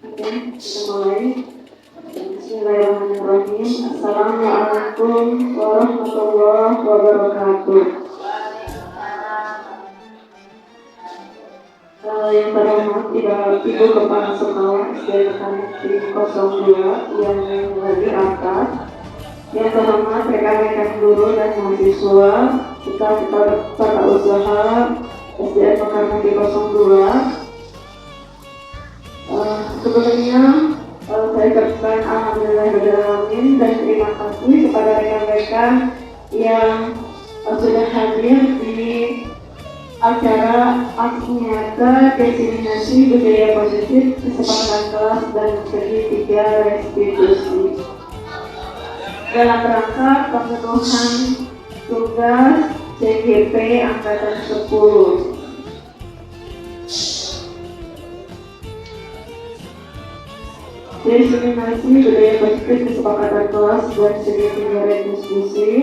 Oke, kita mulai. Bismillahirrahmanirrahim. Assalamualaikum warahmatullahi wabarakatuh. Yang terhormat Ibu Kepala Sekolah SD Negeri 02 yang lebih atas, yang terhormat rekan-rekan guru dan mahasiswa, kita tata usaha SDN Negeri 02. Sebelumnya saya ucapkan alhamdulillahirrahmanirrahim dan terima kasih kepada rekan-rekan yang sudah hadir di acara aksi nyata diseminasi budaya positif kesepakatan kelas dan segitiga restitusi dalam rangka pemenuhan tugas CGP Angkatan 10. Diseminasi budaya positif kesepakatan kelas dan segitiga restitusi.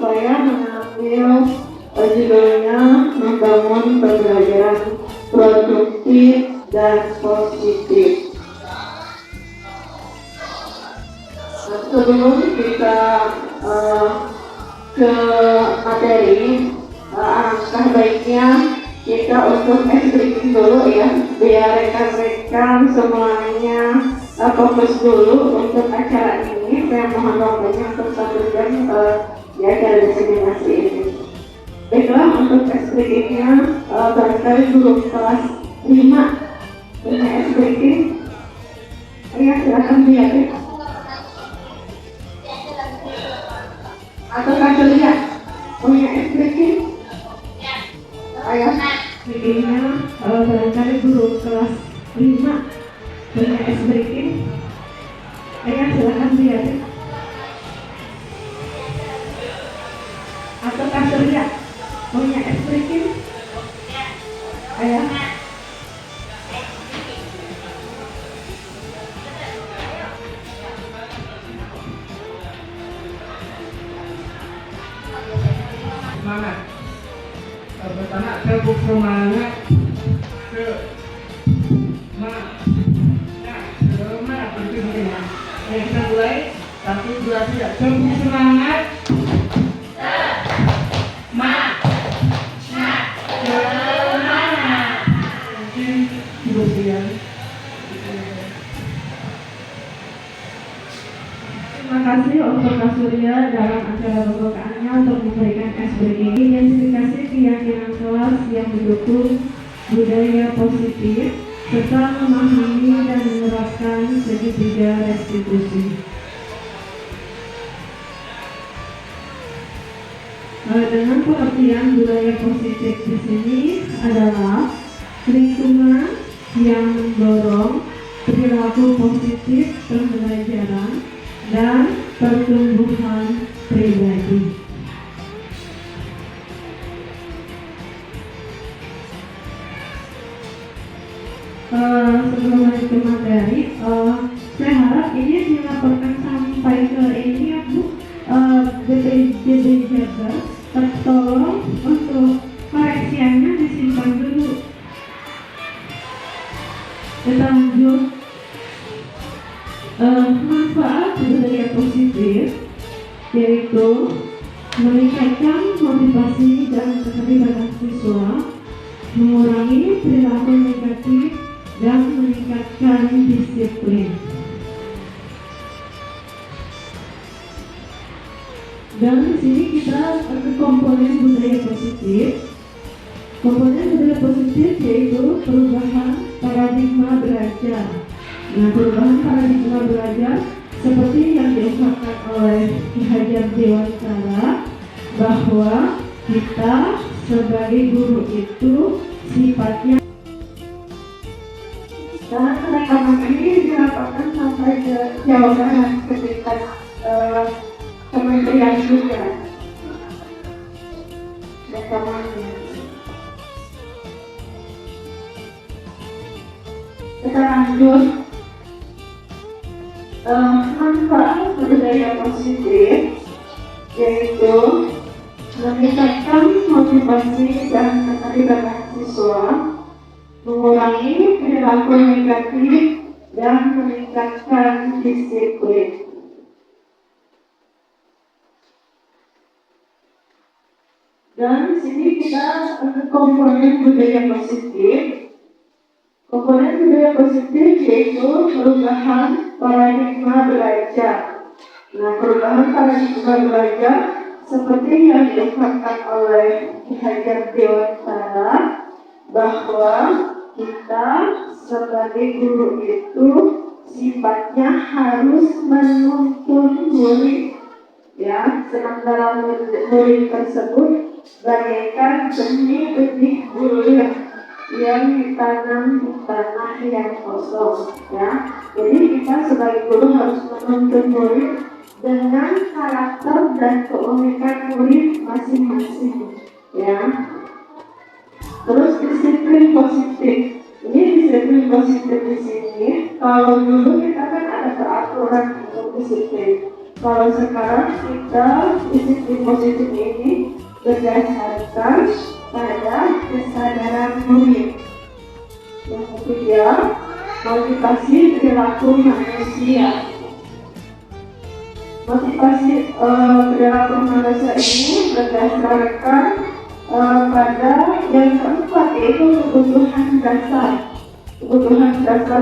Saya mengambil judulnya membangun pembelajaran produktif dan positif. Sebelum kita ke materi, alangkah baiknya kita untuk briefing dulu ya, biar rekan-rekan semuanya fokus dulu untuk acara ini. Saya mohon waktunya untuk 1 jam di acara diseminasi ini. Baiklah, untuk briefingnya barangkali guru kelas 5 punya briefing. Ya, silakan lihat ya. Atau Kak lihat punya briefing? Ayo, briefingnya barangkali guru kelas 5 punya briefing. Ayo, silakan lihat ya. Atau Kak lihat punya briefing? Ayo. Semangat. Pertama tepuk semangat. Semangat pentingnya. Kita mulai 1, 2, 3. Tepuk semangat. Terima kasih untuk Kak Surya dalam acara pembukaannya untuk memberikan briefing ini. Identifikasi keyakinan kelas yang mendukung budaya positif serta memahami dan menerapkan segitiga restitusi. Dengan pengertian budaya positif di sini adalah lingkungan yang mendorong perilaku positif pembelajaran dan pertumbuhan pribadi. Sebelum lanjut ke materi, saya harap ini dilaporkan sampai ke ini ya Bu, BPJD Jabar. Tolong untuk koreksiannya disimpan dulu. Kita lanjut. Manfaat budaya positif yaitu meningkatkan motivasi dan keterlibatan siswa, mengurangi perilaku negatif, dan meningkatkan disiplin. Dan di sini kita ke komponen budaya positif. Komponen budaya positif yaitu perubahan paradigma belajar. Nah, perubahan paradigma belajar seperti yang diungkapkan oleh Ki Hajar Dewantara, bahwa kita sebagai guru itu sifatnya. Dan rekaman ini dilaporkan sampai ke Jawa Barat ketika Kementerian juga rekamannya. Kita lanjut. Manfaat budaya positif yaitu meningkatkan motivasi dan keterlibatan siswa, mengurangi perilaku perilaku negatif dan meningkatkan disiplin. Dan di sini kita ada komponen budaya positif. Komponen budaya positif yaitu perubahan paradigma belajar. Nah, perubahan paradigma belajar seperti yang diungkapkan oleh Ki Hajar Dewantara bahwa kita sebagai guru itu sifatnya harus menuntun murid, ya, sementara murid tersebut bagaikan benih-benih bulir yang ditanam di tanah yang kosong, ya. Jadi kita sebagai guru harus menuntun murid dengan karakter dan keunikan murid masing-masing, ya. Terus disiplin positif. Ini disiplin positif di sini. Kalau dulu kita kan ada peraturan untuk disiplin. Kalau sekarang kita disiplin positif ini berdasarkan pada kesadaran murid. Yang ketiga, motivasi perilaku manusia. Motivasi perilaku manusia ini berdasarkan pada yang keempat, yaitu kebutuhan dasar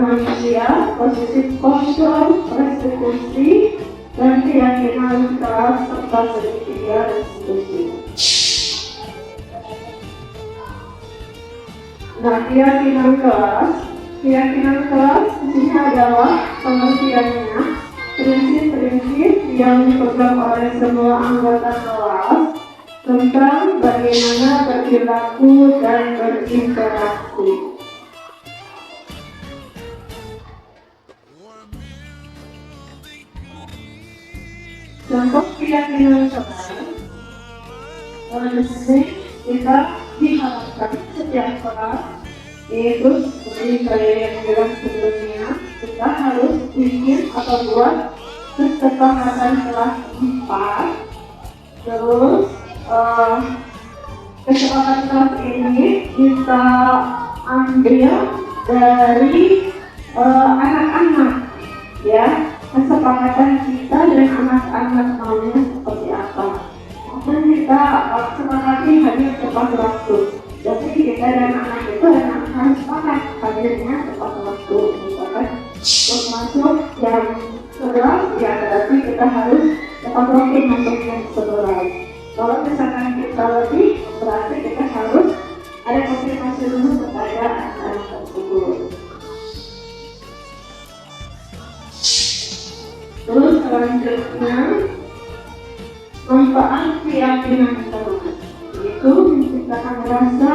manusia, posisi kontrol, restitusi, dan keyakinan keras serta segitiga restitusi. Nah, keyakinan keras di sini adalah pengertiannya prinsip-prinsip yang dipegang oleh semua anggota kelas tentang bagaimana berperilaku dan berinteraksi. Contoh keyakinan keras, di sini kita diharapkan setiap kelas, yaitu seperti saya yang bilang sebelumnya, kita harus bikin atau buat kesepakatan kelas 4. Terus kesepakatan kelas ini kita ambil dari anak-anak, ya. Kesepakatan kita dan anak-anak maunya seperti apa. Kemudian kita sepakati hadir tepat waktu. Jadi kita dan anak itu harus sepakat hadirnya tepat waktu. Misalkan untuk masuk jam 11, ya berarti kita harus tepat waktu masuk jam 11. Kalau misalkan kita lebih, berarti kita harus ada konfirmasi dulu kepada anak tersebut. Terus selanjutnya, manfaat keyakinan keras, yaitu menciptakan rasa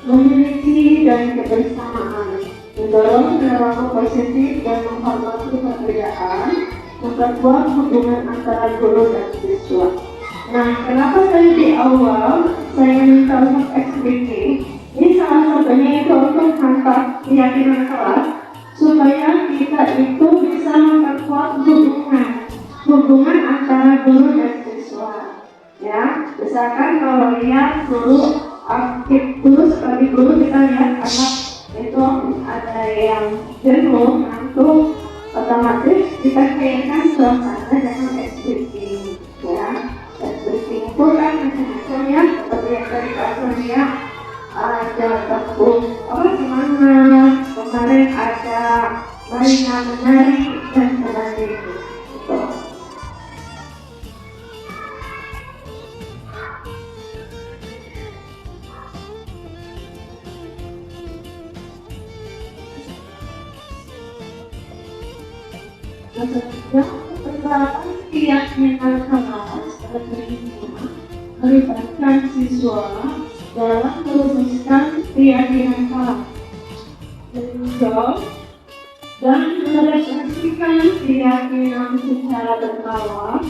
memiliki dan kebersamaan, mendorong perilaku positif dan menghormati perbedaan, memperkuat hubungan antara guru dan siswa. Nah, kenapa saya di awal saya minta untuk eksplisit? Ini salah satunya itu untuk mantap keyakinan kelas, supaya kita itu bisa memperkuat hubungan antara guru dan siswa, ya. Misalkan kalau lihat guru aktif, sebagai guru kita lihat anak itu ada yang jenuh, ngantuk, otomatis kita kaitkan suasana dengan ekspresi, ya. Ekspresi itu kan macam-macam, ya, seperti yang tadi Kak Sonia ada tepung semangat, kemarin ada Marina menari dan sebagainya. Gitu. Selanjutnya, penerapan keyakinan keras melibatkan siswa dalam merumuskan keyakinan keras, menjawab dan merefleksikan keyakinan secara berkala,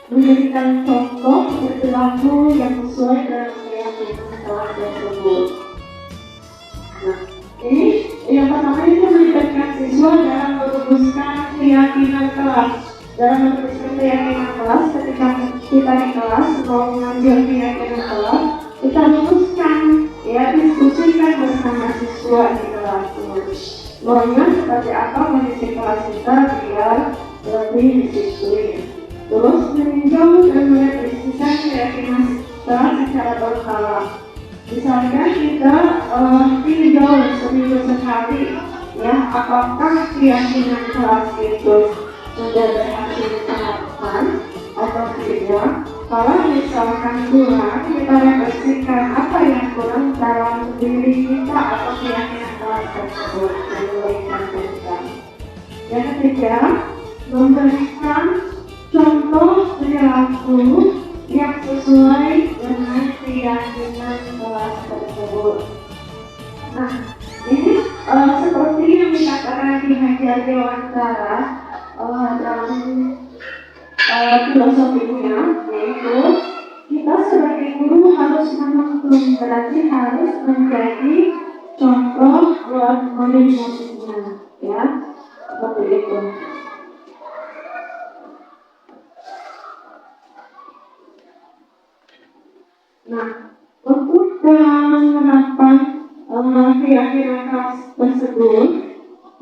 memberikan contoh perilaku yang sesuai dengan keyakinan kelas tersebut. Nah, ini yang pertama itu melibatkan siswa dalam merumuskan keyakinan kelas. Dalam merumuskan keyakinan kelas, ketika kita di kelas mau mengambil keyakinan kelas, kita rumuskan, ya, diskusikan bersama siswa di kelas. Maunya seperti apa kondisi kelas kita biar lebih disiplin. Terus meninjau dan merefleksikan keyakinan kita secara berkala. Misalnya kita tinjau seminggu sekali, ya, apakah keyakinan kelas itu sudah berhasil diterapkan atau tidak. Kalau misalkan kurang, kita refleksikan apa yang kurang dalam diri kita atau keyakinan kelas tersebut dan kita. Yang ketiga, memberikan contoh perilaku yang sesuai dengan keyakinan kelas tersebut. Nah, ini seperti yang dikatakan di Hajar Dewantara dalam filosofinya, yaitu kita sebagai guru harus menuntun, berarti harus menjadi contoh buat murid-muridnya, ya, seperti itu. Nah, untuk penerapan keyakinan kelas tersebut,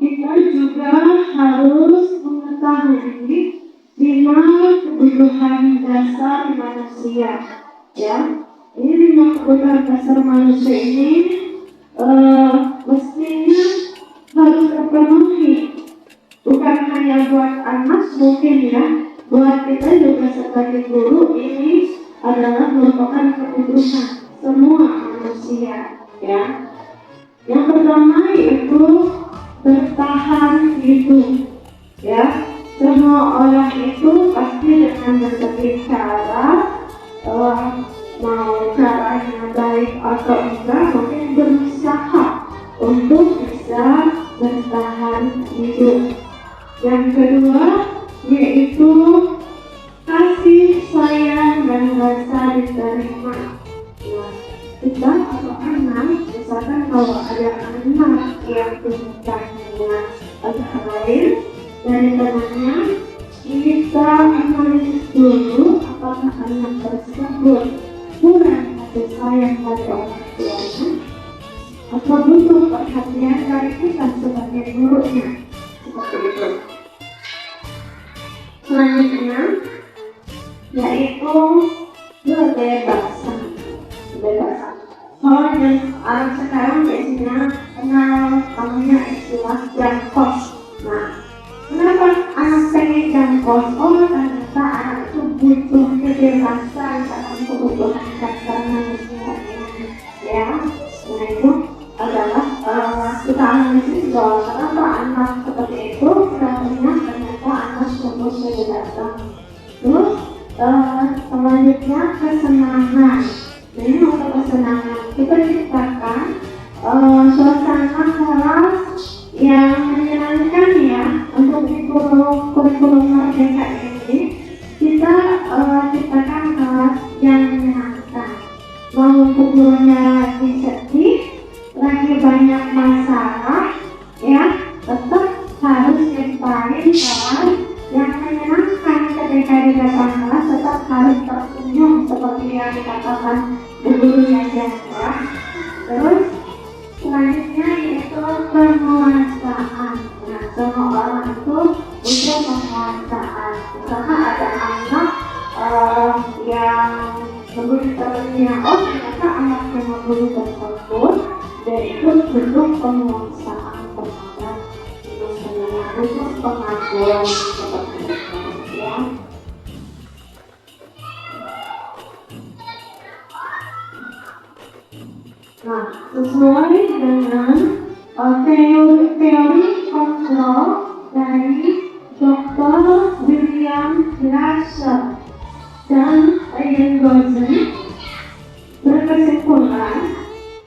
kita juga harus mengetahui 5 kebutuhan dasar manusia, ya. Ini 5 kebutuhan dasar manusia ini mestinya harus terpenuhi. Bukan hanya buat anak, mungkin ya, buat kita juga sebagai guru ini adalah merupakan kebutuhan semua manusia, ya. Yang pertama yaitu bertahan hidup, ya. Semua orang itu pasti dengan berbagai cara, mau caranya baik atau enggak, mungkin berusaha untuk bisa bertahan hidup. Yang kedua yaitu kasih sayang dan rasa diterima. Nah, kita atau anak, misalkan kalau ada anak yang tingkahnya agak lain dari temannya, kita analisis dulu apakah anak tersebut kurang kasih sayang dari orang tuanya atau butuh perhatian dari kita sebagai gurunya, seperti itu. Selanjutnya yaitu kebebasan. Kalau anak sekarang biasanya kenal namanya istilah jangkos. Nah, kenapa anak pengen jangkos? Oh, ternyata anak itu butuh kebebasan dalam kebutuhan dasar manusia, ya. Nah, itu adalah kita analisis bahwa kenapa anak seperti itu, ternyata anak butuh kebebasan. Terus selanjutnya kesenangan. Nah, ini untuk kesenangan kita ciptakan suasana kelas yang menyenangkan, ya. Untuk di kurikulum Merdeka ini kita ciptakan kelas yang menyenangkan. Mau gurunya lagi sedih, lagi banyak masalah, ya, tetap harus ciptain kelas yang menyenangkan. Ketika di depan kelas tetap harus tersenyum seperti yang dikatakan gurunya, ya. Terus selanjutnya yaitu penguasaan. Nah, semua orang itu butuh penguasaan. Misalkan ada anak yang membuli temannya, oh ternyata anak yang membuli tersebut, dan itu butuh penguasaan terhadap temannya, butuh pengakuan seperti itu, ya. Nah, sesuai dengan teori kontrol dari Dr. William Glasser dan Ian Gozen, berkesimpulan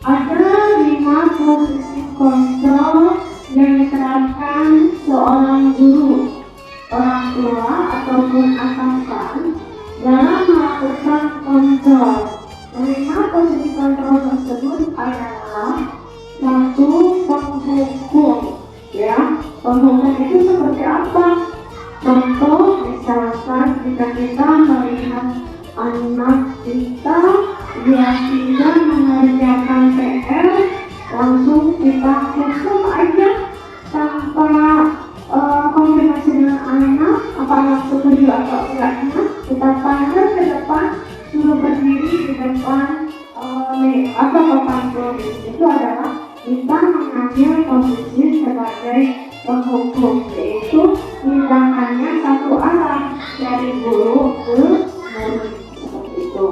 ada 5 posisi kontrol yang diterapkan seorang guru, orang tua ataupun atasan dalam melakukan kontrol. 5 posisi kontrol tersebut adalah 1, penghukum, ya. Penghukum itu seperti apa? Contoh, misalkan jika kita melihat anak kita yang tidak mengerjakan PR, langsung kita hukum aja, posisi sebagai penghukum, yaitu tindakannya satu arah dari guru ke murid seperti itu.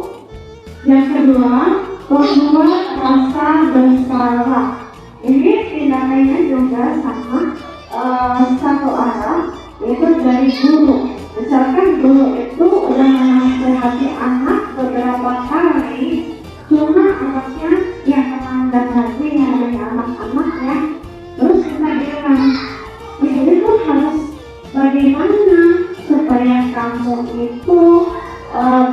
Yang kedua, membuat rasa bersalah. Ini tindakannya juga sama satu arah, yaitu dari guru. Misalkan guru itu udah menasihati anak beberapa kali, cuma anaknya yang melanggar hati, yang dari anak-anak ya, terus kita bilang, ibu itu harus bagaimana supaya kamu itu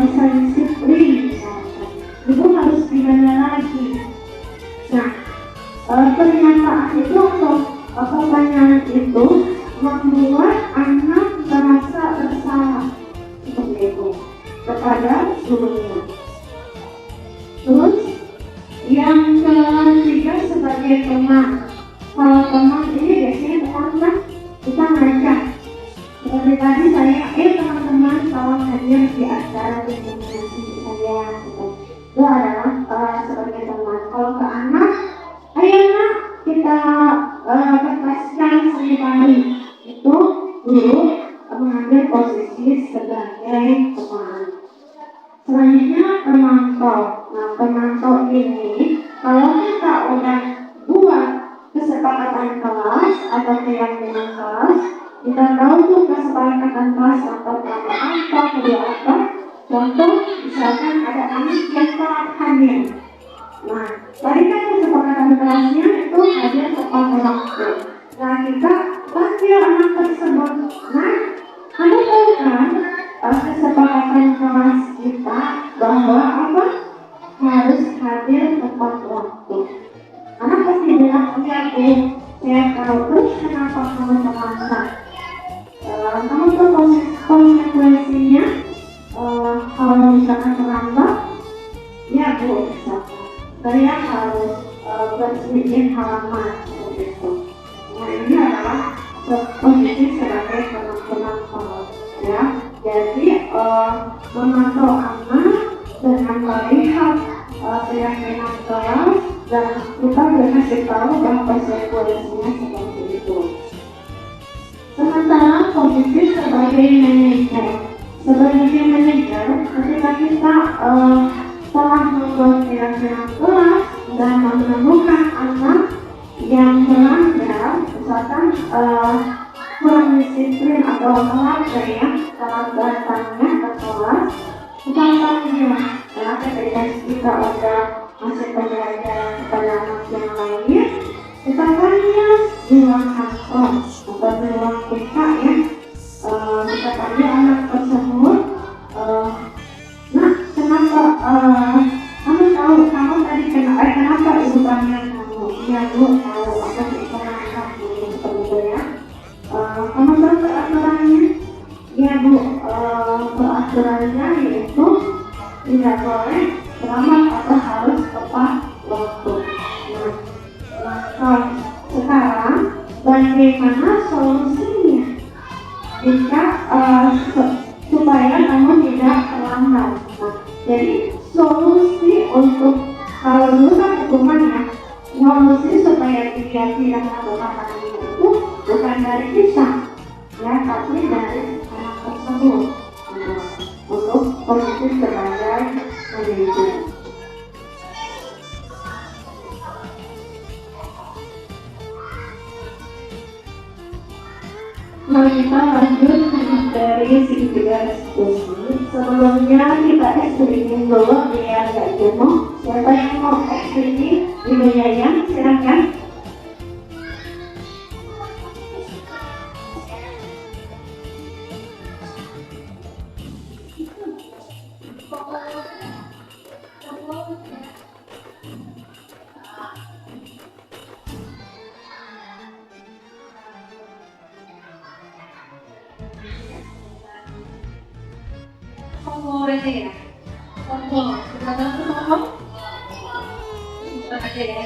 bisa disiplin, misalkan ibu harus gimana lagi. Nah, pernyataan itu atau pertanyaan itu membuat anak merasa bersalah seperti itu kepada gurunya. Terus yang ketiga sebagai teman. Kalau teman ini biasanya teman kita ngajak. Seperti tadi saya, teman-teman tolong hadir di acara diskusi saya. Itu adalah sebagai teman. Kalau ke anak, ayo nak kita pentaskan seni tari. Itu guru mengambil posisi sebagai teman. Selanjutnya pemantau. Nah, pemantau ini kalau kita udah buat kesepakatan kelas atau keyakinan kelas, kita tahu tuh kesepakatan kelas atau apa, kedua apa. Contoh, misalkan ada anak yang telat hadir. Nah, tadi kan kesepakatan kelasnya itu hadir tepat waktu. Nah, kita panggil anak tersebut. Nah, kamu tahu kan kesepakatan kelas kita bahwa apa? Harus hadir tepat waktu. Anak pasti bilang, iya Bu, saya tahu. Terus kenapa kamu terlambat? Kamu tahu konsekuensinya kalau misalkan terlambat? Ya Bu, misalkan saya harus bersihin halaman seperti itu. Nah, ini adalah posisi sebagai penonton, ya. Jadi memantau anak dengan melihat keyakinan kelas dan kita dikasih tahu bahwa konsekuensinya seperti itu. Sementara posisi sebagai manajer, ketika kita telah membuat keyakinan kelas dan menemukan anak yang melanggar, misalkan kurang disiplin atau melanggar ya, telah datangnya ke kelas, kita panggil. Karena ketika kita udah masih pembelajaran kepada anak yang lain, kita panggil di ruang kantor atau di ruang TK ya. Kita panggil anak tersebut. Nah, kenapa kamu tahu kamu tadi kenapa ibu panggil kamu? Iya Bu, tahu apa itu anak seperti ya. Kamu tahu peraturannya? Iya Bu, peraturannya yaitu tidak boleh terlambat atau harus tepat waktu. Nah, sekarang bagaimana solusinya jika supaya kamu tidak terlambat? Nah, jadi solusi untuk kalau dulu kan hukuman ya, solusi supaya dia tidak melakukan itu bukan dari kita ya, tapi dari anak tersebut untuk posisi sebagai manajer. Nah, kita lanjut dari segitiga diskusi. Sebelumnya kita screening dulu biar gak jenuh. Siapa yang mau screening? Ibu Yayan, silakan. Ya. Sudah tahu sudah ada ya.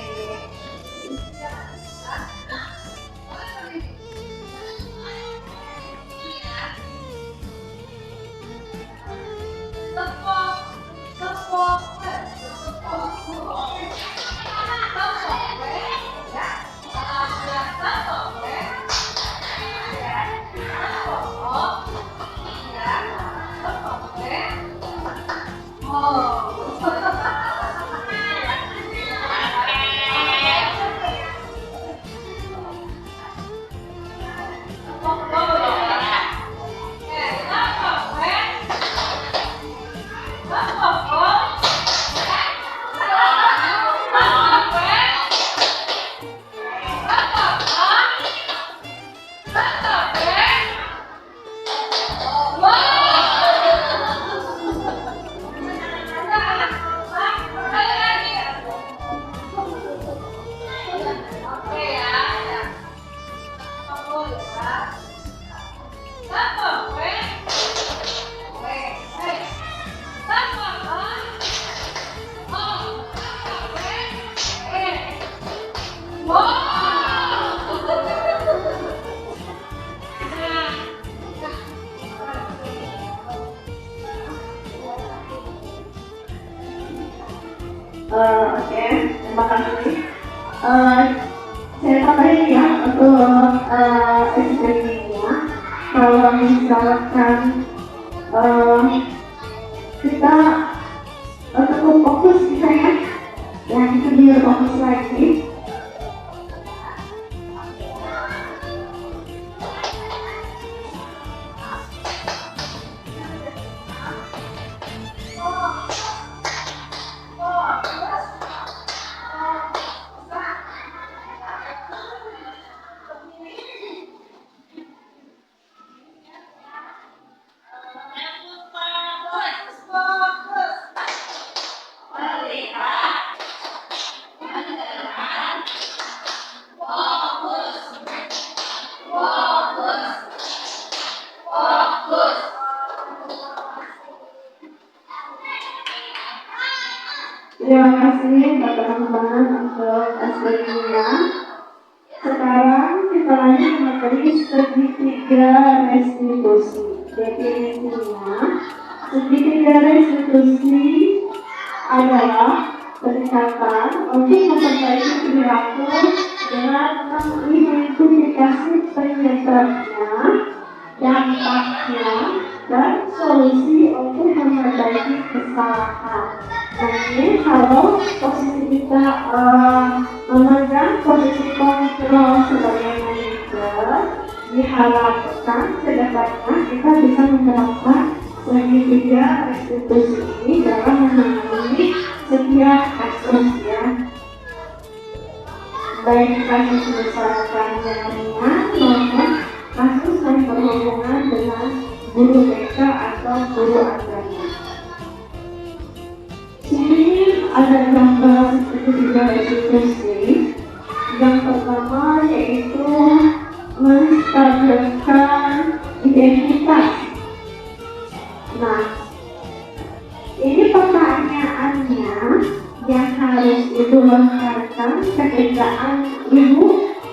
Oke, terima kasih. Eh, saya tambahin ya untuk SPG-nya. Kalau misalkan kita cukup fokus kita ya, yang itu biar fokus lagi. Terima kasih teman-teman untuk SPG-nya. Sekarang kita lanjut materi segitiga restitusi. Definisinya, segitiga restitusi adalah pendekatan untuk memperbaiki perilaku dengan mengidentifikasi penyebabnya, dampaknya, dan solusi untuk memperbaiki kesalahan. Jadi kalau posisi kita memegang posisi kontrol sebagai manajer, diharapkan kedepannya kita bisa menerapkan segitiga restitusi ini dalam menangani setiap kasus ya, baik kasus misalkan yang ringan maupun kasus yang berhubungan dengan guru BK atau guru agama. Ini ada gambar segitiga restitusi. Yang pertama yaitu menstabilkan identitas. Nah, ini pertanyaannya yang harus ibu lontarkan ketika ibu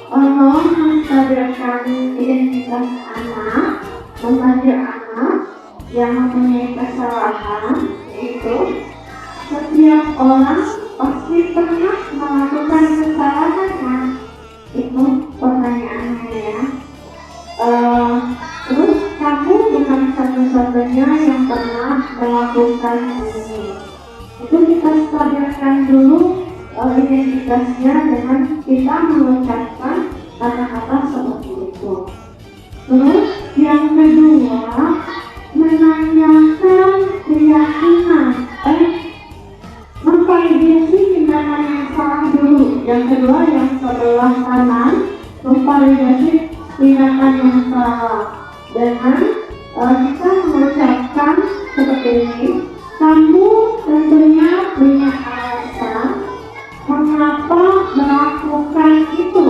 mau menstabilkan identitas anak, memanggil anak yang mempunyai kesalahan, yaitu setiap orang pasti pernah melakukan kesalahan kan? Itu pertanyaannya ya. Terus kamu bukan satu-satunya yang pernah melakukan ini. Itu kita stabilkan dulu identitasnya dengan kita mengucapkan kata-kata seperti itu. Terus yang kedua, menanyakan keyakinan. Memvalidasi tindakan yang salah dulu. Yang kedua yang sebelah kanan, memvalidasi tindakan yang salah dengan kita mengucapkan seperti ini. Kamu tentunya punya alasan mengapa melakukan itu,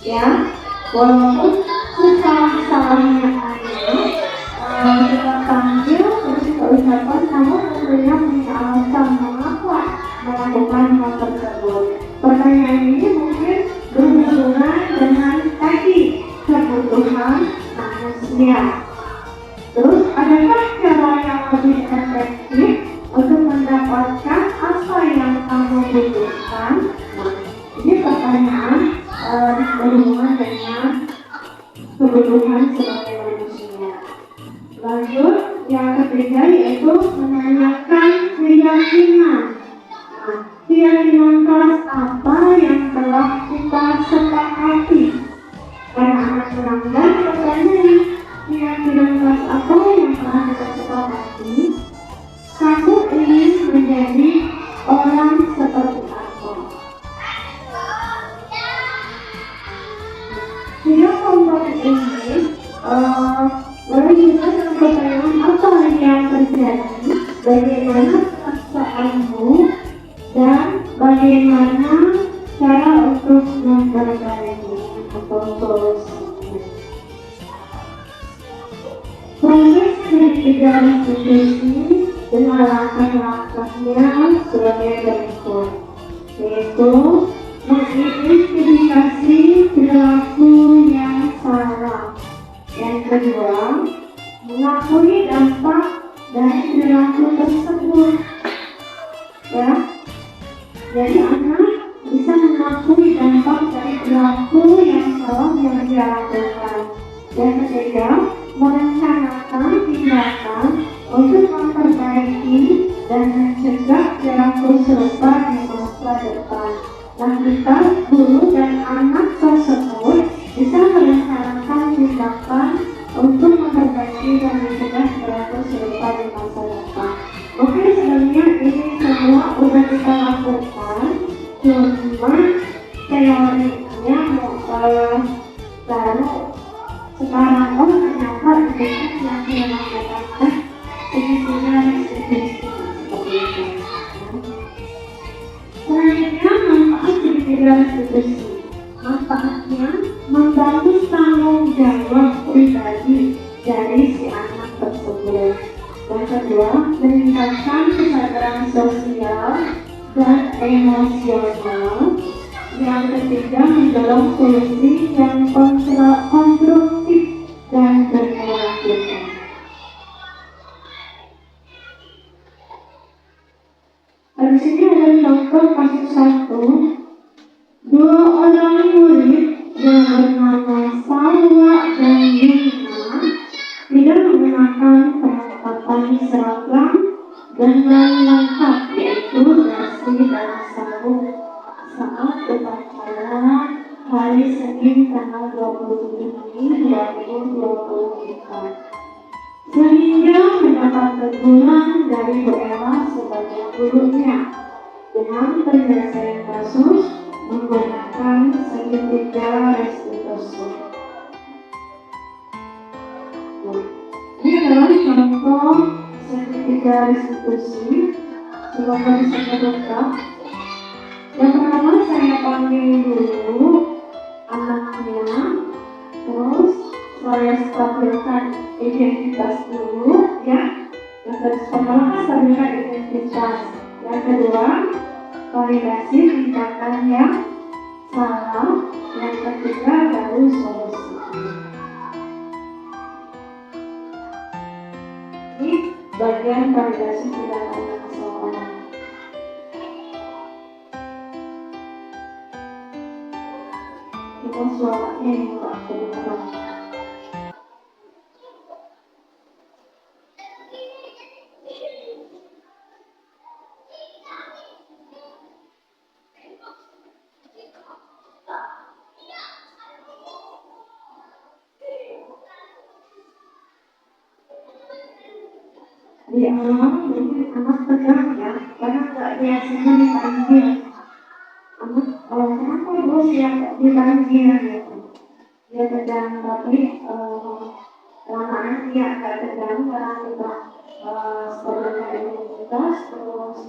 ya, walaupun salah-salahnya ada, kita panggil terus kita ucapkan kamu tentunya punya alasan mengapa melakukan hal tersebut. Pertanyaan ini mungkin berhubungan dengan tadi kebutuhan manusia. Terus adakah cara yang lebih efektif untuk mendapatkan apa yang kamu butuhkan? Nah, ini pertanyaan berhubungan dengan kebutuhan sebagai manusia. Lanjut, yang ketiga yaitu menanyakan keyakinan. Nah, keyakinan kelas apa yang telah kita sepakati? Karena anak melanggar pertanyaan keyakinan kelas apa yang telah kita sepakati? Kamu ingin menjadi orang seperti apa? Jika komponen ini berhubungan dengan pertanyaan apa yang terjadi, bagaimana perasaanmu, dan bagaimana cara untuk memperbaikinya atau solusinya. Proses segitiga restitusi dengan langkah-langkahnya sebagai berikut, yaitu mengidentifikasi perilaku yang salah. Yang kedua, mengakui dampak dari perilaku tersebut. Ya, dia lakukan. Yang ketiga, merencanakan tindakan untuk memperbaiki dan mencegah perilaku serupa di masa depan. Nah, kita, guru dan anak tersebut bisa merencanakan tindakan untuk memperbaiki dan mencegah perilaku serupa di masa depan. Oke, sebenarnya ini semua udah kita lakukan, cuma teorinya baru sekarang ternyata ini yang dinamakan segitiga restitusi seperti itu. Selanjutnya, manfaat segitiga restitusi. Manfaatnya membantu tanggung jawab pribadi dari si anak tersebut. Yang kedua, meningkatkan kesadaran sosial dan emosional. Yang ketiga, mendorong solusi yang konstruktif dan berkelanjutan. Di sini ada contoh kasus satu. Dua orang murid yang bernama Salwa dan Yuna tidak menggunakan perlengkapan seragam dengan lengkap, yaitu dasi dan sabuk, saat upacara hari Senin tanggal 27 Mei 2024, sehingga mendapat teguran dari Bu Ella sebagai gurunya dengan penyelesaian kasus menggunakan segitiga restitusi. Ini adalah contoh segitiga restitusi. Semoga bisa terungkap. Yang pertama, saya panggil dulu anaknya, terus saya stabilkan identitas dulu, ya. Yang pertama, stabilkan identitas. Yang kedua, validasi tindakan yang salah. Yang ketiga, baru solusi. Ini bagian validasi tindakan yang salah. Kita suaranya yang tak kedengaran. Di awal mungkin anak tegang ya, karena nggak biasanya dipanggil. Anak, kenapa bos ya dipanggil gitu? Dia tegang, tapi lama-lama dia agak tegang karena kita stabilkan identitas, terus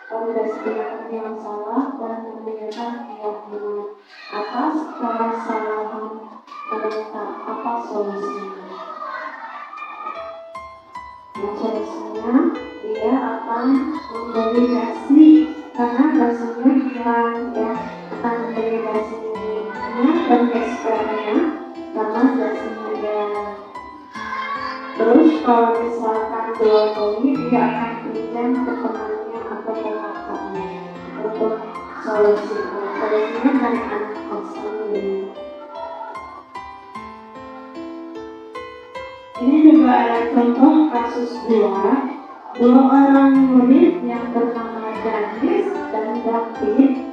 validasi tindakan yang salah dan menanyakan yang benar. Atas kesalahan mereka, apa solusinya? Solusinya dia akan memberi dasi karena dasinya hilang, ya, akan memberi dasinya dan expertnya karena dasinya hilang. Terus kalau misalkan 2 kali dia akan pinjam ke temannya atau ke kakaknya untuk solusinya dari anak kos sendiri. Ini juga ada contoh kasus dua orang murid yang bernama Danis dan David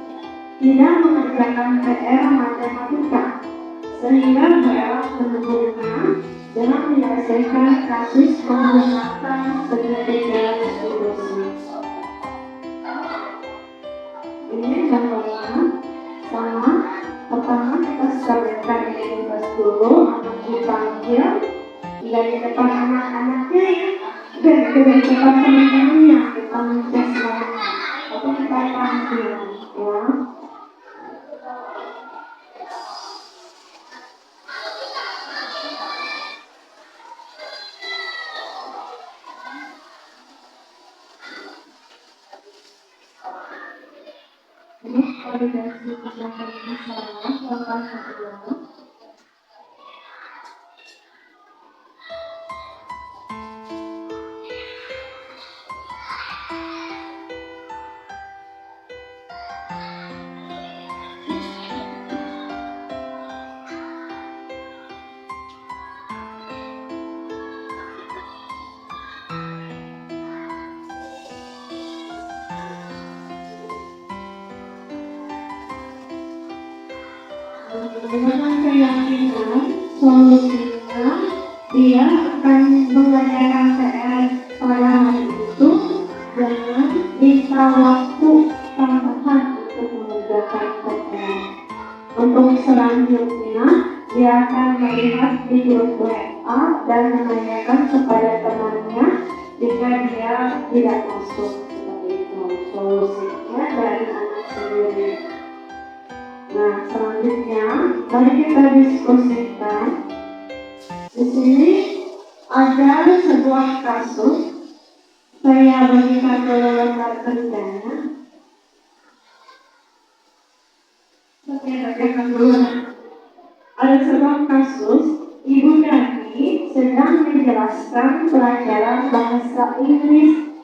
tidak mengerjakan PR matematika, sehingga BL menegurnya dengan menyelesaikan kasus menggunakan segitiga restitusi. Ini contohnya sama. Pertama, kita stabilkan identitas dulu, anak dipanggil dari depan anak-anaknya, ya, dan dari depan teman-temannya kita mencet semuanya, atau kita panggil, ya. Ini validasi tindakan ini salah, langkah kedua. dengan keyakinan solusinya dia akan mengerjakan PR pada hari itu dengan minta waktu tambahan untuk mengerjakan PR. Untuk selanjutnya, dia akan melihat di grup WA dan menanyakan kepada temannya jika dia tidak masuk. Seperti itu solusinya dari anak sendiri. Nah, selanjutnya mari kita diskusikan. Di sini ada sebuah kasus. Saya bagikan dulu lembar kerjanya. Saya bagikan dulu. Ada sebuah kasus. Ibu Dani sedang menjelaskan pelajaran bahasa Inggris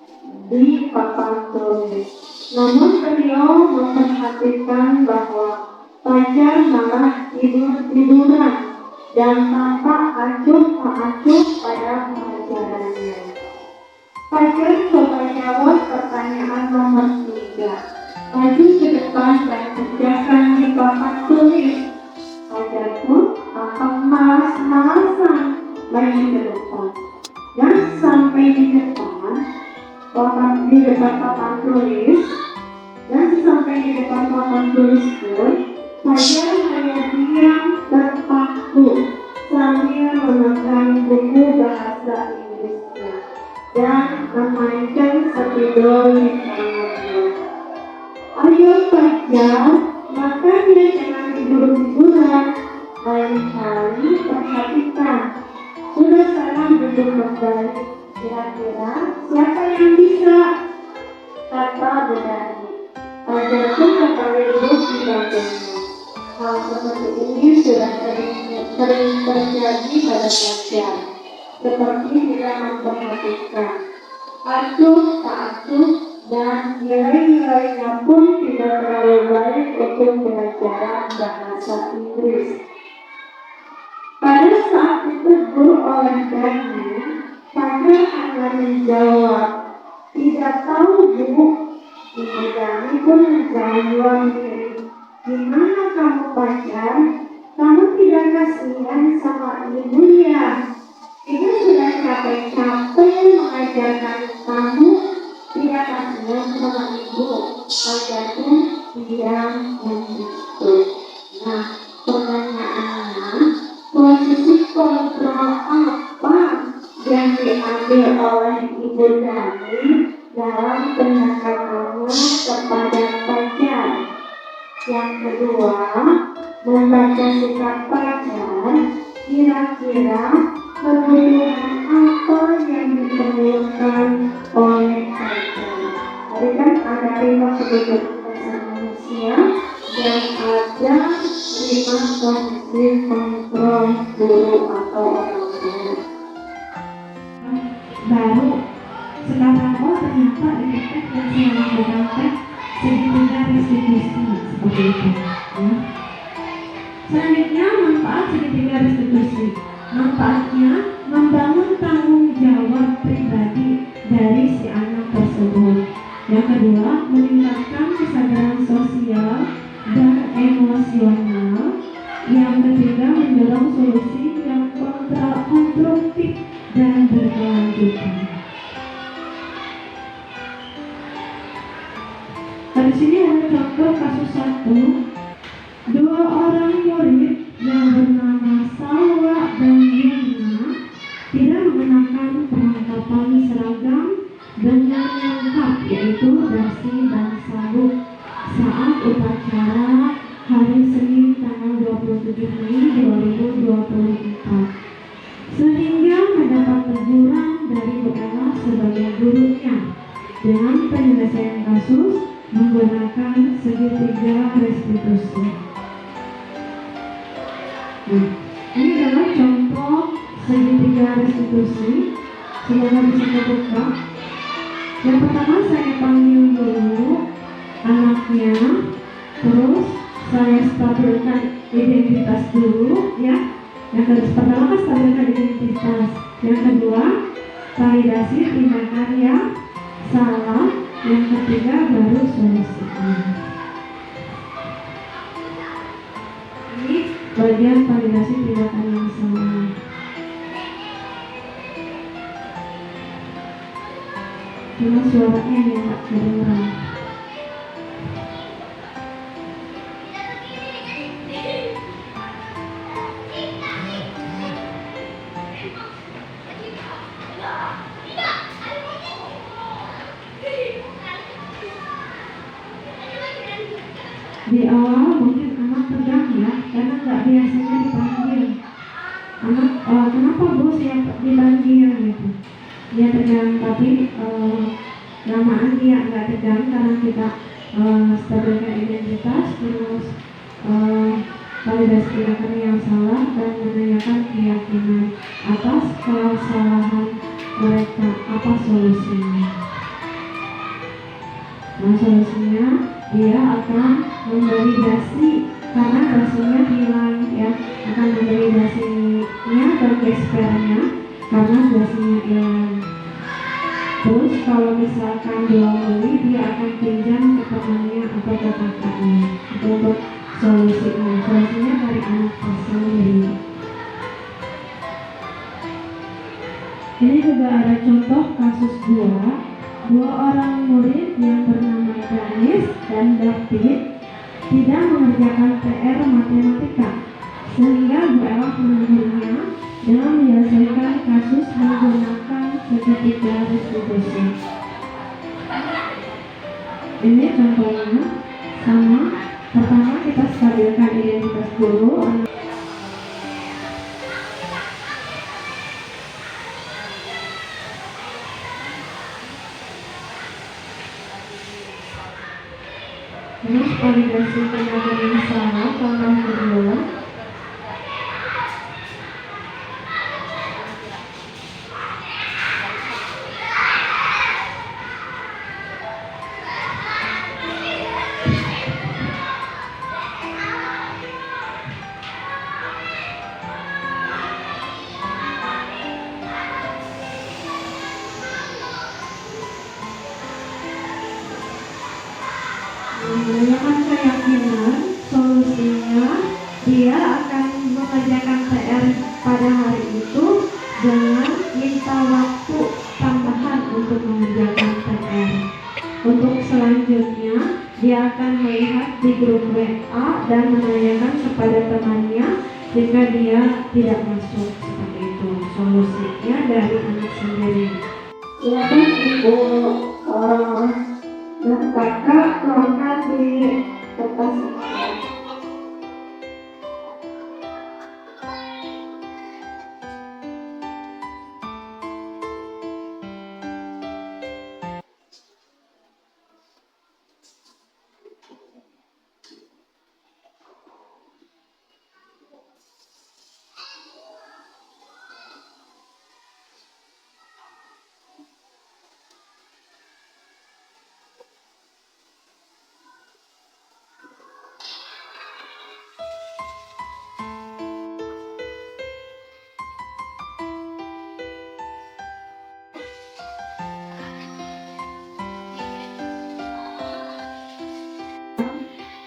di papan tulis. Namun beliau memperhatikan bahwa Fajar malah tidur-tiduran dan tampak acuh tak acuh pada pelajarannya. Fajar coba jawab pertanyaan nomor 3. Maju ke depan dan kerjakan di papan tulis. Fajar pun tampak malas-malasan maju ke depan. Dan sampai di depan papan tulis, pun Fajar hanya diam terpaku sambil memegang buku bahasa Inggrisnya dan memainkan spidol di tangannya. Ayo Fajar, makanya jangan tidur-tiduran. Lain-kali perhatikan. Sudah salah duduk kembali. Kira-kira siapa yang bisa? Kata Bu Dani. Fajar pun kembali duduk di bangkunya. Hal seperti ini sudah sering terjadi pada Fajar. Seperti tidak memperhatikan. Acuh tak acuh dan nilai-nilainya pun tidak terlalu baik untuk pelajaran bahasa Inggris. Pada saat ditegur oleh Dani, Fajar hanya menjawab, "Tidak tahu, Bu." Ibu Dani pun menjawab diri, "Gimana kamu Fajar? Kamu tidak kasihan sama ibu ya? Ibu sudah capek-capek mengajarkan kamu, tidak kasihan sama ibu." Fajar pun diam begitu. Nah, pertanyaannya, posisi kontrol apa yang diambil oleh Ibu Dani dalam pendekatannya kepada Fajar? Yang kedua, membaca sikap Fajar, kira-kira kebutuhan apa yang diperlukan oleh Fajar? Tadi kan ada 5 kebutuhan dasar manusia dan ada 5 posisi kontrol guru atau orang tua. Baru sekarang ternyata efek dan selalu berdampak segitiga restitusi seperti itu ya. Selanjutnya manfaat segitiga restitusi. Manfaatnya membangun tanggung jawab pribadi dari si anak tersebut. Yang kedua, meningkatkan kesadaran sosial dan emosional. Yang ketiga, mendorong solusi yang konstruktif dan berkelanjutan. Di sini ada contoh kasus 1. 2 orang murid yang bernama Salwa dan Yuna tidak mengenakan perlengkapan seragam dengan lengkap, yaitu dasi dan sabuk saat upacara hari Senin tanggal 27 Mei 2024, sehingga mendapat teguran dari Bu Ella sebagai gurunya dengan penyelesaian kasus menggunakan segitiga restitusi. Ini adalah contoh segitiga restitusi. Semoga bisa terbuka. Yang pertama saya panggil dulu anaknya, terus saya stabilkan identitas dulu ya. Yang pertama kan stabilkan identitas. Yang kedua validasi tindakan yang salah. Yang ketiga baru solusinya. Ini bagian validasi tindakan yang salah. Cuma suaranya yang nggak kedengeran. Di awal mungkin anak tegang ya, karena nggak biasanya dipanggil. Anak, kenapa Bu siapa dipanggil gitu? Dia tegang, tapi lamaan dia nggak tegang karena kita stabilkan identitas, terus validasi tindakan yang salah dan menanyakan keyakinan atas kesalahan mereka. Apa solusinya? Nah, solusinya dia akan memvalidasi karena dasinya hilang ya, akan memvalidasinya ke gespernya karena dasinya hilang. Terus kalau misalkan belum beli, dia akan pinjam ke temannya atau ke kakaknya untuk solusinya dari anak sendiri. Ini juga ada contoh kasus dua orang murid yang bernama Danis dan David tidak mengerjakan PR matematika, sehingga Bu Ella menegurnya dengan menyelesaikan kasus menggunakan segitiga restitusi. Ini contohnya sama. Pertama kita stabilkan identitas guru. Terus validasi tindakan yang salah, contoh kedua. Menanyakan keyakinan, solusinya dia akan mengerjakan PR pada hari itu dengan minta waktu tambahan untuk mengerjakan PR. Untuk selanjutnya dia akan melihat di grup WA dan menanyakan kepada temannya jika dia tidak masuk. Seperti itu solusinya dari anak sendiri. Silakan Ibu dan kakak tuangkan di kertas ini.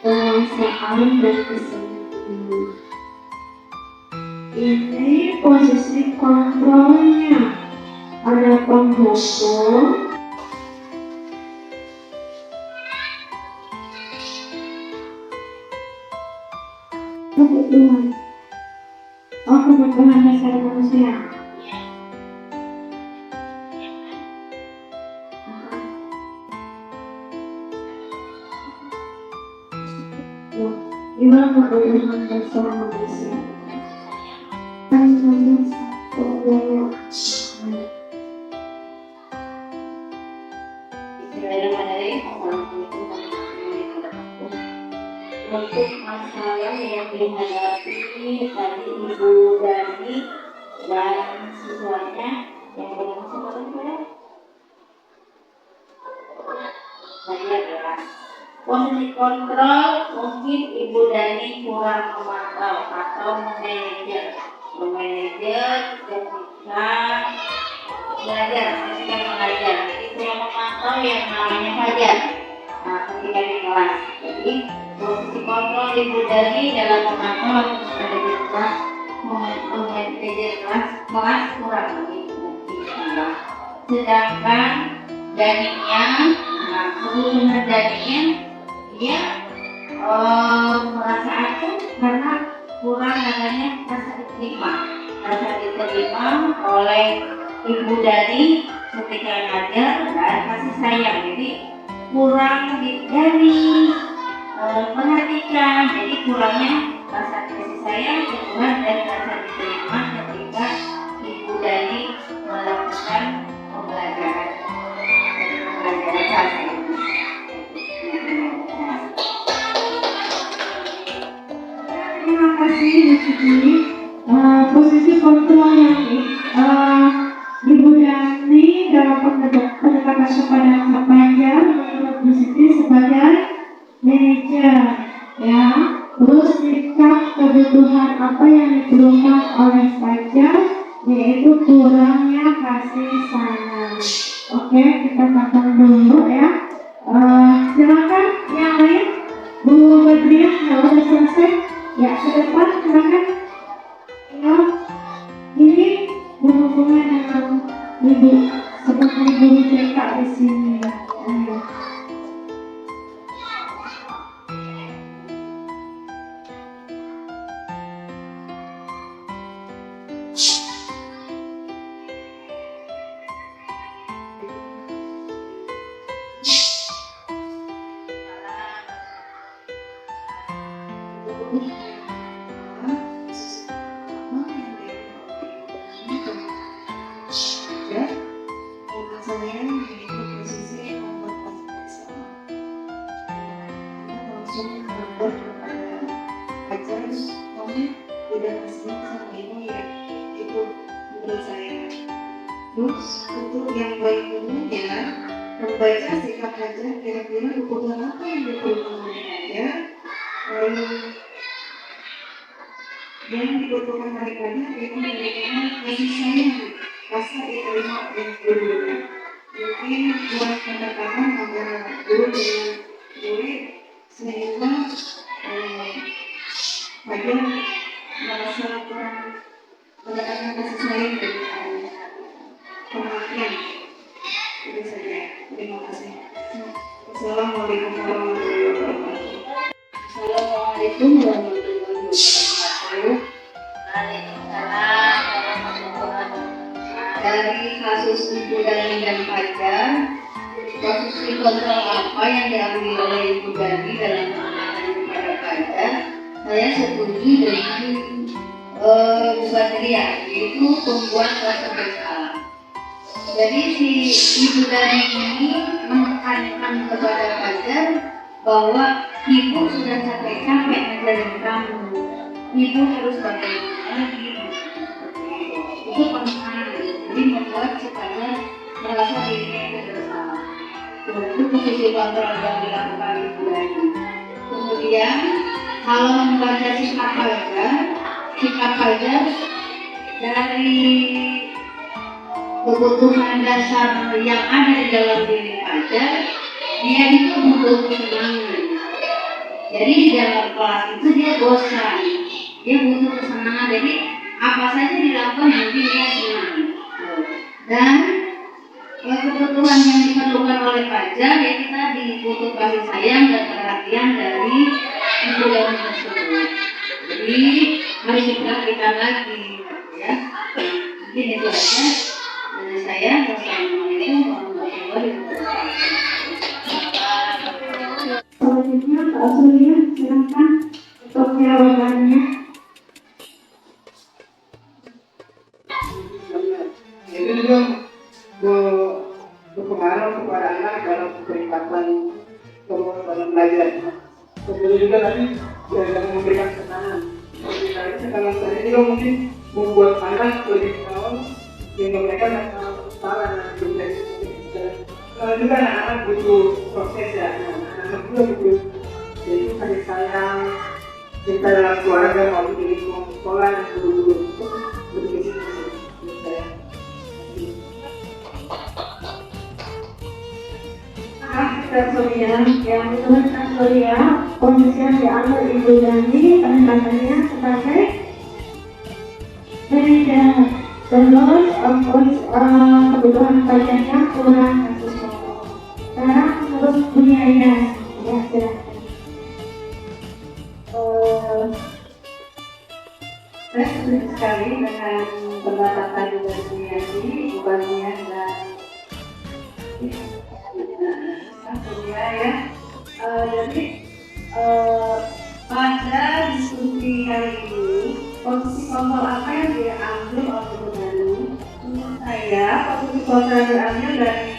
Penguasaan dan kesenangan. Ini posisi kontrolnya. Ada penghukum, kebutuhan. Kebutuhan dasar manusia. Gimana kebutuhan dasar manusia? Untuk masalah yang dihadapi tadi Ibu Dani dan siswanya yang bermasalah adalah posisi kontrol. Mungkin Ibu Dani kurang memantau atau memanajer ketika belajar, ketika mengajar. Itu yang memantau yang namanya fajar. Ketika di kelas. Jadi posisi kontrol Ibu Dani dalam memantau ada kelas kurang lebih sedangkan Daninya, kebutuhan Daninya dia merasa acung karena kurang adanya rasa diterima oleh ibu Dani ketika ngajar dan kasih sayang, jadi kurang dari perhatikan, jadi kurangnya rasa kasih sayang kurang dan rasa diterima ketika ibu Dani melakukan pembelajaran bahasa Inggris. Terima kasih Bu Siti. Posisi kontrol yang Ibu Dani dalam pendekatan kepada Kak Fajar menurut Bu Siti sebagai manajer, ya. Terus sikap kebutuhan apa yang diperlukan oleh Fajar, yaitu kurangnya kasih sayang. Oke, kita tampung dulu ya. Silakan yang lain, Bu Badriah, kalau sudah selesai, ya ke depan silakan. Ya, ini berhubungan dengan ibu seperti guru TK di sini. Ayo. Terus untuk yang baik umumnya membaca sikap Fajar kira-kira kebutuhan apa yang diperlukan oleh Fajar, yang dibutuhkan oleh Fajar itu memberikan kasih sayang, rasa diterima oleh gurunya. Mungkin buat pendekatan antara guru dengan murid sehingga Fajar merasa kurang mendapatkan kasih sayang dari perhatian. Itu saja. Terima kasih. Assalamualaikum warahmatullahi wabarakatuh. Assalamualaikum warahmatullahi wabarakatuh. Waalaikumsalam warahmatullahi wabarakatuh. Dari kasus Ibu Dani dan Fajar, posisi kontrol apa yang diambil oleh Ibu Dani dalam penanganan kepada Fajar? Saya setuju dengan Bu Badriah, yaitu pembuat rasa bersalah. Jadi si Ibu Dani ini menekankan kepada Fajar bahwa ibu sudah capek-capek ngajarin kamu, ibu harus bagaimana lagi. Itu penekanan, jadi membuat si Fajar merasa dirinya itu bersalah. Itu posisi kontrol yang dilakukan Ibu Dani. Kemudian kalau membaca sikap Fajar dari kebutuhan dasar yang ada di dalam diri Fajar, dia itu butuh kesenangan. Jadi di dalam kelas itu dia bosan, dia butuh kesenangan. Jadi apa saja dilakukan yang dia senang. Dan kebutuhan yang diperlukan oleh Fajar ya kita butuh kasih sayang dan perhatian dari ibu Dani tersebut. Jadi harus diperhatikan lagi, ya. Mungkin itu aja. Dari saya, wassalamualaikum warahmatullahi wabarakatuh. Selanjutnya Pak Surya, silakan untuk jawabannya. Itu juga berpengaruh kepada anak dalam peningkatan kemampuan dalam belajar. Kemudian juga tadi yang memberikan kesenangan. Kalau saya juga mungkin membuat anak lebih tahu sehingga mereka salah dan menjadi kalau juga anak-anak butuh proses ya, anak-anak juga butuh jadi kasih sayang, cinta dalam keluarga maupun di lingkungan sekolah dan guru-guru itu begitu menurut saya. Kak Surya, yang menurut Kak Surya, posisi yang diambil Ibu Dani pendekatannya sebagai manajer, Terus kebutuhan pajaknya kurang kasus pokok. Sekarang menurut biaya, ya silakan. Saya setuju sekali dengan pendapat tadi dari Bu Yati, Bu Banian dan Surya ya. Jadi pada diskusi kali ini, posisi kontrol apa yang diambil oleh Bu Dani? Menurut saya, posisi kontrol yang diambil dari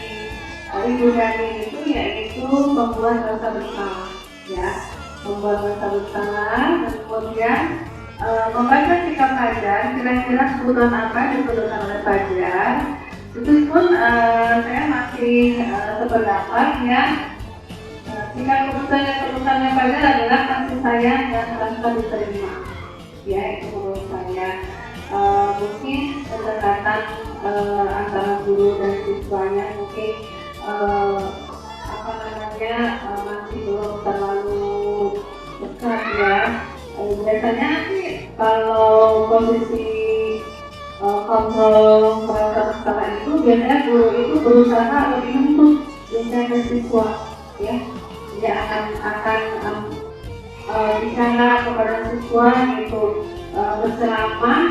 Ibu Dani itu yaitu membuat rasa bersalah, ya, membuat rasa bersalah, dan kemudian membaca sikap Fajar, kira-kira kebutuhan apa yang diperlukan oleh Fajar. Itu pun saya masih sependapat ya. Jika kebutuhan yang diperlukan Fajar adalah kasih sayang dan rasa diterima, ya itu menurut saya. Mungkin kedekatan antara guru dan siswanya mungkin masih belum terlalu dekat ya. Biasanya sih kalau posisi kontrol merasa bersalah itu biasanya guru itu berusaha lebih untuk menjaga siswa, ya. Dia akan bicara kepada siswa itu berceramah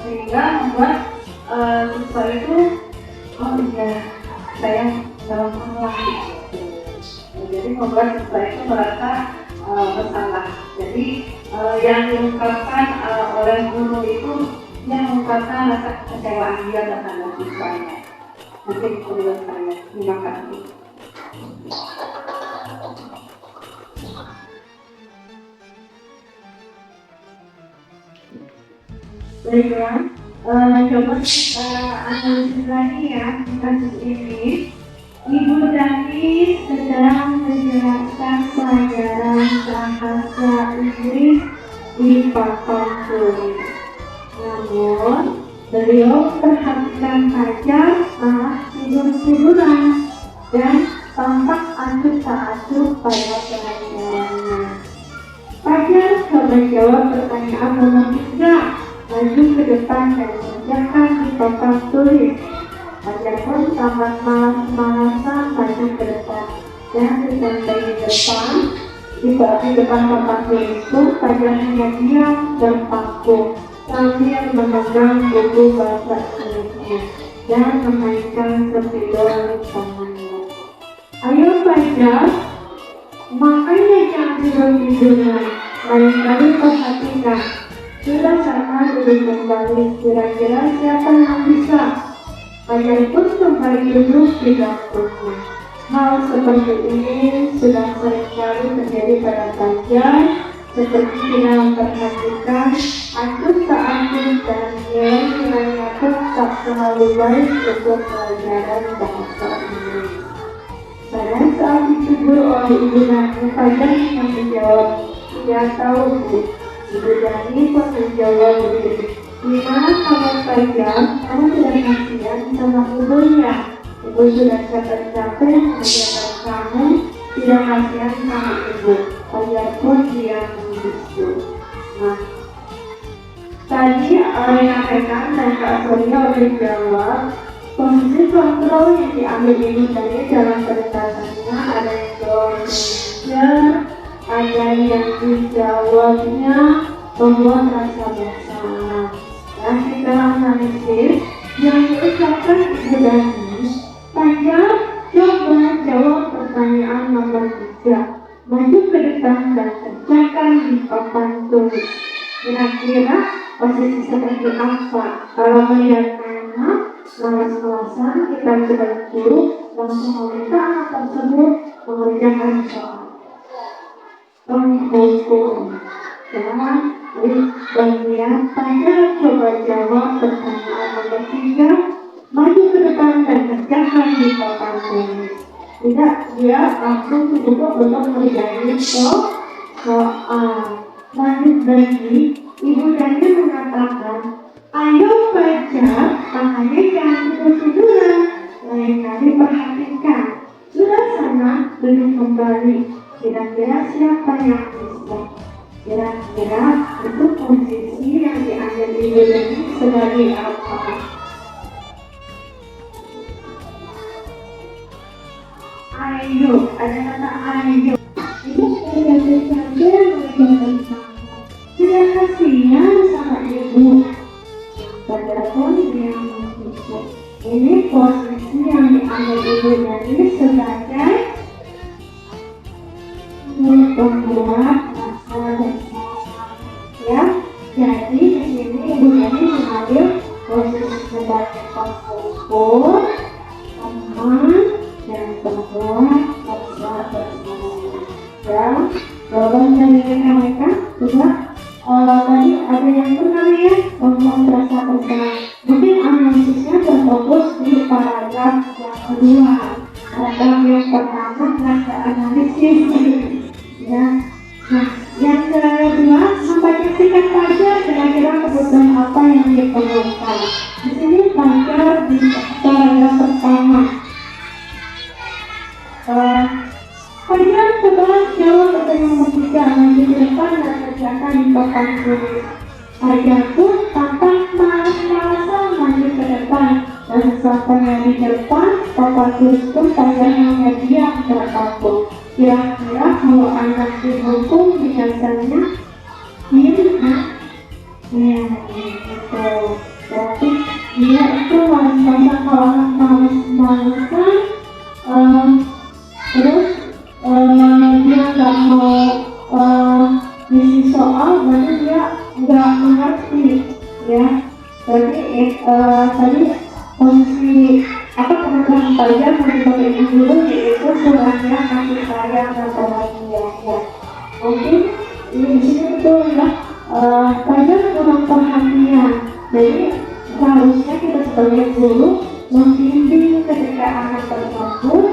sehingga membuat siswa itu oh iya saya dalam salah. Jadi membuat siswa itu merasa bersalah. Jadi yang diungkapkan oleh guru itu yang mengungkapkan rasa kekecewaan dia terhadap siswanya. Mungkin itu menurut saya. Terima kasih. Baiklah, coba kita analisis lagi ya kasus ini. Ibu Dani sedang menjelaskan pelajaran bahasa Inggris di papan tulis. Namun, beliau perhatikan saja malah tidur-tiduran dan tampak acuh tak acuh pada pelajarannya. Fajar coba jawab pertanyaan nomor 3. Maju ke depan dan kerjakan di papan tulis. Fajar pun sangat malas-malasan maju ke depan dan sampai di depan papan tulis pun Fajar hanya diam terpaku sambil memegang buku bahasa Inggrisnya dan memainkan sepidol tangannya. Ayo Fajar, makanya jangan tidur-tiduran, lain-kali perhatikan. Sudah sana duduk kembali, kira-kira siapa yang bisa? Fajar pun kembali duduk di dapurnya. Hal seperti ini sudah seringkali terjadi pada Fajar, seperti tidak memperhatikan acuh tak acuh dan nilai-nilainya pun tak terlalu baik untuk pelajaran bahasa Inggris. Pada saat ditegur oleh Ibu Dani, Fajar hanya menjawab, "Tidak tahu Bu." Ibu Dani pun menjawab begini, "Gimana kamu Fajar? Kamu tidak kasihan sama ibunya? Ibu sudah capek-capek mengajarkan kamu, tidak kasihan sama ibu." Fajar pun diam begitu. Nah, tadi Rekan dan Kak Surya menjawab, posisi kontrol yang diambil Ibu Dani dalam pendekatannya ada yang jawab Fajar, ada yang dijawabnya membuat rasa bersalah. Dan kita analisis yang diucapkan Ibu Dani, Fajar coba jawab pertanyaan nomor 3. Maju ke depan dan kerjakan di papan tulis. Kira-kira posisi seperti apa? Kalau melihat anak malas-malasan, kita sebagai guru langsung meminta anak tersebut mengerjakan soal. Penghukum. Jangan di bagian Fajar coba jawab pertanyaan nomor 3. Maju ke depan dan kerjakan di papan tulis. Tidak, dia langsung duduk untuk mengerjakan soal. Lanjut lagi, Ibu Dani mengatakan, "Ayo Fajar, makanya jangan tidur-tiduran, lain kali perhatikan. Sudah sana, duduk kembali. Kira-kira siapa yang bisa?" Kira-kira itu posisi yang diambil Ibu Dani sebagai apa? duduk pada yang ini posisi yang diambil dulunya ini sebagai pembuat asal dan ya. Jadi di sini Ibu Yani mengambil posisi sebagai konstruktor, teman, dan pembuat asal bersama. Ya, jawaban dari mereka sudah. Tadi ada yang benar ya, untuk rasa bersalah. Mungkin analisisnya terfokus di paragraf yang kedua. Paragraf yang pertama rasa analisis. Ya, nah yang kedua nampaknya singkat saja kira-kira kebutuhan apa yang diperlukan. Di sini belajar di paragraf pertama. Kalian setelah jawab pertanyaan ketiga lanjut ke depan dan kerjakan di papan tulis. Kalian pun tanpa malas-malasan lanjut ke depan dan sesampainya di depan papan tulis pun kalian hanya diam terpaku. Kira-kira kalau anak dihukum biasanya gimana? Ya, gitu. Berarti dia itu malas-malasan kalau anak malas-malasan terus dia nggak mau ngisi soal, berarti dia nggak mengerti ya. Berarti tadi posisi apa teman-teman pelajar mencoba ini dulu yaitu kurangnya kasih sayang dan perhatian ya. Mungkin di sini betul ya, pelajar kurang perhatian. Jadi seharusnya kita sebagai guru membimbing ketika anak tersebut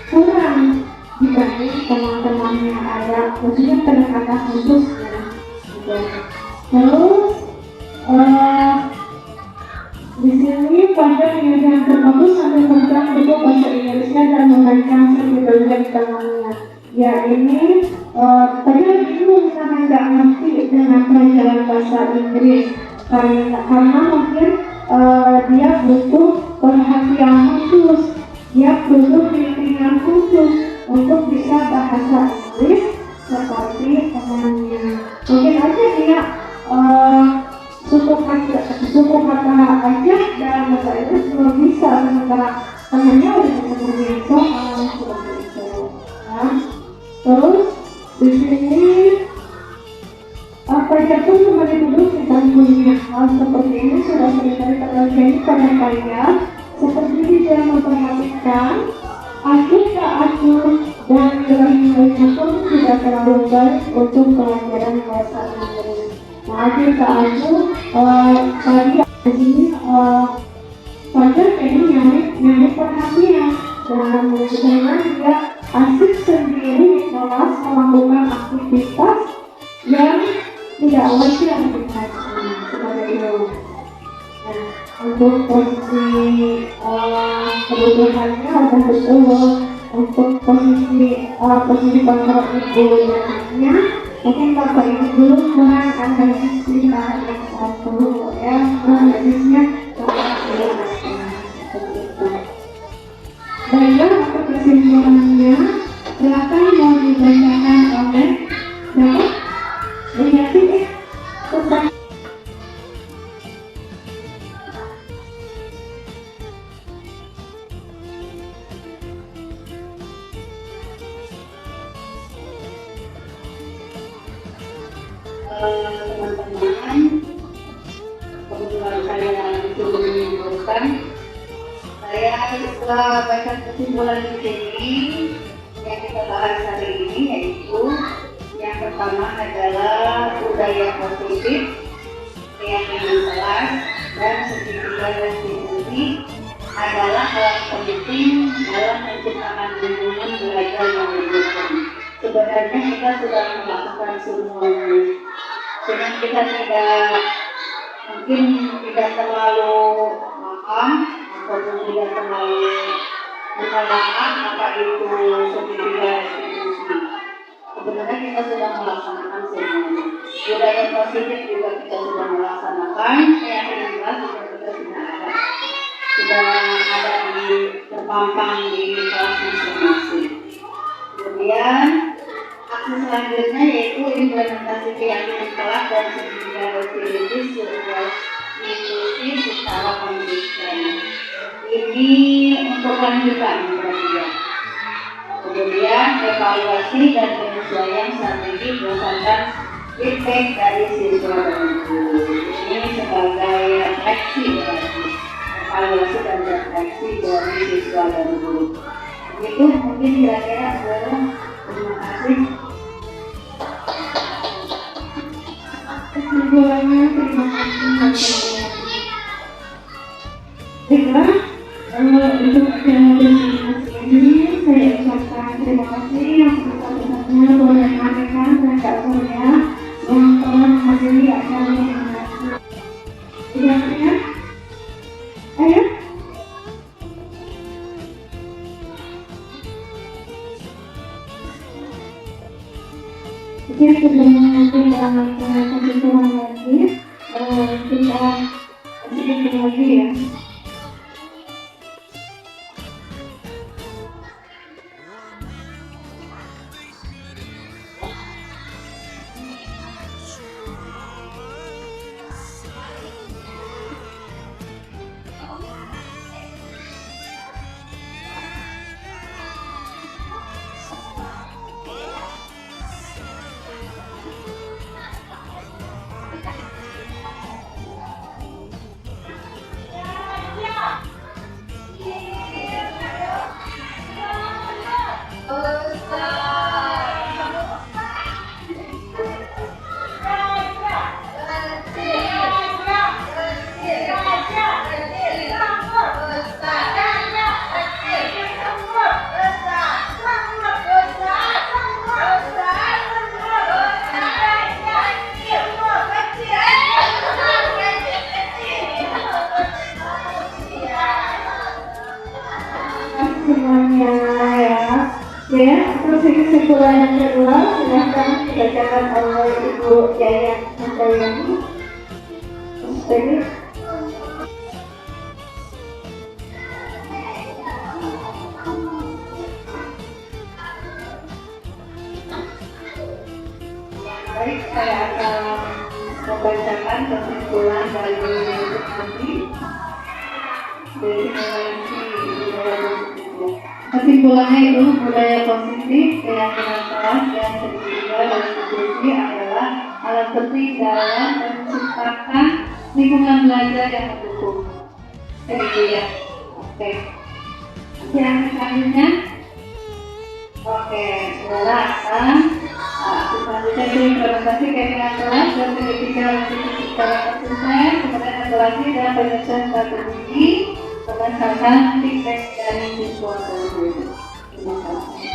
kurang dibanding teman-teman yang ada, maksudnya pendekatan khusus ya. Terus di sini pada yang terbagus sambil memegang buku bahasa Inggrisnya dan memberikan sertifikat di tangannya. Ya ini tadi bingung karena nggak ngerti dengan pelajaran bahasa Inggris karena mungkin dia butuh perhatian khusus, dia butuh bimbingan khusus untuk bisa bahasa Inggris seperti temannya. Mungkin aja dia suku kata aja dalam bahasa Inggris belum bisa, sementara temannya udah bisa berbicara soal seperti itu. Nah, terus di sini pelajar pun kembali duduk di bangkunya. Hal seperti ini sudah seringkali terjadi pada pelajar, seperti dia memperhatikan akhir dan nilai-nilainya pun tidak terlalu baik untuk pelajaran bahasa Inggris. Nah, akhir tadi di sini pelajar kayaknya nyari perhatian dan dengan dia asik sendiri kelas melakukan aktivitas yang tidak wajar seperti itu. Nah, untuk posisi kebutuhannya ada betul. Untuk posisi kontrol ibu nya mungkin bapak ibu dulu kurang analisis di paragraf 1 ya, analisisnya seperti itu. Baiklah, untuk kesimpulannya silakan mau dibacakan oleh siapa? Lihat tentang teman-teman, kebetulan saya disuruh menyimpulkan. Saya setelah baca kesimpulan di sini yang kita bahas hari ini, yaitu yang pertama adalah budaya positif, yang kelas dan sertifikat restitusi adalah hal penting dalam menciptakan lingkungan belajar yang mendukung. Sebenarnya kita sudah melakukan semuanya, cuma kita mungkin tidak terlalu paham ataupun tidak terlalu mengenal apa itu sertifikat restitusi. Sebenarnya kita sudah melaksanakan semuanya. Budaya positif juga kita sudah melaksanakan, yang jelas juga kita sudah ada terpampang di kelas masing-masing. Kemudian aksi selanjutnya yaitu implementasi keyakinan kelas dan sertifikat restitusi sesuai Ini untuk lanjutan kira-kira. Kemudian evaluasi dan penyesuaian strategi berdasarkan feedback dari siswa dan guru. Ini sebagai refleksi berarti evaluasi dan refleksi dari siswa dan guru. Itu mungkin kira-kira adalah terima kasih. Kesimpulannya terima kasih. Baiklah, untuk presentasi ini saya ucapkan terima kasih yang sebesar-besarnya kepada rekan-rekan dan Kak Surya yang telah menghadiri acara ini. Sudah ya? Ayo. Oke, sebelum nanti kesimpulan lagi, kita sedikit lagi ya. Semuanya ya, terus kesimpulan yang kedua silahkan dibacakan oleh Ibu Yaya Handayani. Jadi baik, saya akan membacakan kesimpulan dari nanti kesimpulannya itu budaya positif, keyakinan kelas dan ketiga dan institusi adalah alat penting dalam menciptakan lingkungan belajar yang mendukung. Begitu ya. Oke. Yang selanjutnya, oke, adalah selanjutnya itu implementasi keyakinan kelas dan ketiga dan institusi secara konsisten. Kemudian ada lagi dan penyelesaian strategi berdasarkan feedback dari siswa dan guru. Terima kasih.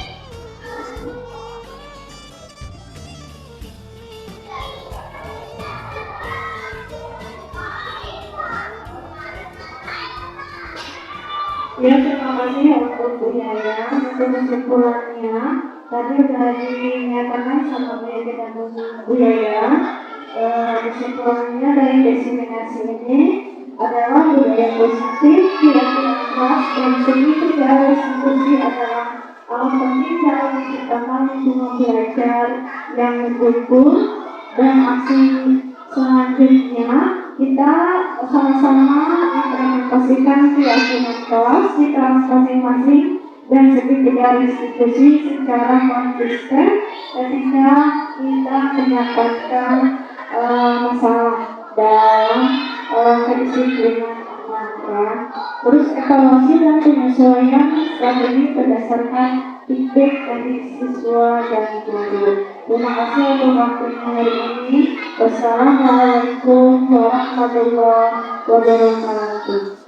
Ya, terima kasih untuk Bu Yaya. Untuk kesimpulannya, tadi sudah dinyatakan sama Bu Yaya dan Bu Yaya. Kesimpulannya dari diseminasi ini adalah budaya positif, keyakinan kelas dan seni secara institusi adalah alat penting dalam menciptakan lingkungan belajar yang mendukung. Dan aksi selanjutnya kita sama-sama implementasikan keyakinan kelas di kelas masing-masing dan segitiga institusi secara konsisten ketika kita mendapatkan masalah dalam kedisiplinan anak. Terus evaluasi dan penyesuaian strategi berdasarkan feedback dari siswa dan guru. Terima kasih untuk waktunya hari ini. Wassalamualaikum warahmatullahi wabarakatuh.